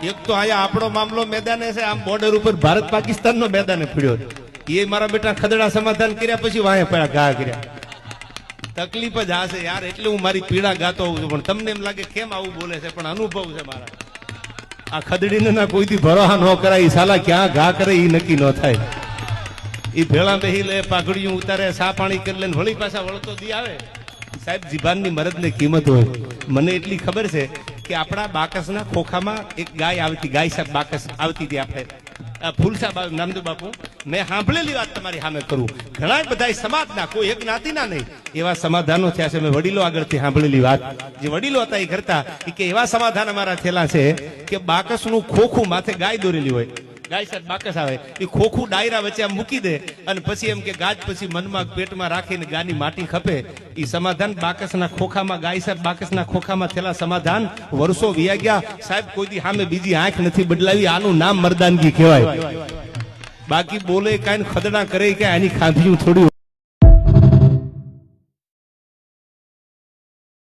એક તો આયા આપણો મામલો મેદાને છે, આમ બોર્ડર ઉપર ભારત પાકિસ્તાન નો મેદાને પડ્યો એ મારા બેટા ખદડા સમાધાન કર્યા પછી વાહે પડ્યા ઘા કર્યા. તકલીફ જ આ છે યાર, એટલે હું મારી પીડા ગાતો હોઉં છું. પણ તમને એમ લાગે કેમ આવું બોલે છે, પણ અનુભવ છે મારા. આ ખદડીને ના કોઈથી ભરોસા ન કરાય, સાલા ક્યાં ઘા કરે એ નક્કી ન થાય. એ ભેળા બેહી લે, પાઘડીયું ઉતારે, સા પાણી કરી લે, વળી પાછા વળતો દી આવે. સાહેબ જીભાનની મરદની કિંમત હોય. મને એટલી ખબર છે કે આપણા બાકસના ખોખામાં એક ગાય આવતી, ગાય સાહેબ બાકસ આવતી હતી. આપણે ફૂલ સાહેબ નામદેવ બાપુ, મેં સાંભળેલી વાત તમારી સામે કરું. ઘણા બધા સમાજના, કોઈ એક જ્ઞાતિના નહીં, એવા સમાધાનો થયા છે. મેં વડીલો આગળથી સાંભળેલી વાત, જે વડીલો હતા એ કરતા કે એવા સમાધાન અમારા થયેલા છે કે બાકસનું ખોખું માથે ગાય દોરેલી હોય, ગાય સાહેબ બાકસ આવે, એ ખોખું ડાયરા વચ્ચે આમ મૂકી દે અને પછી એમ કે ગાજ પછી મનમાં પેટમાં રાખીને ગાની માટી ખપે. એ સમાધાન બાકસના ખોખામાં, ગાય સાહેબ બાકસના ખોખામાં થયેલા સમાધાન વર્ષો વ્યા ગયા. સાહેબ કોઈ દી સામે બીજી આંખ નથી બદલાવી. આનું નામ મર્દાનગી કહેવાય. બાકી બોલે કાંઈ ખદડા કરે કે આની ખાંધીયું થોડી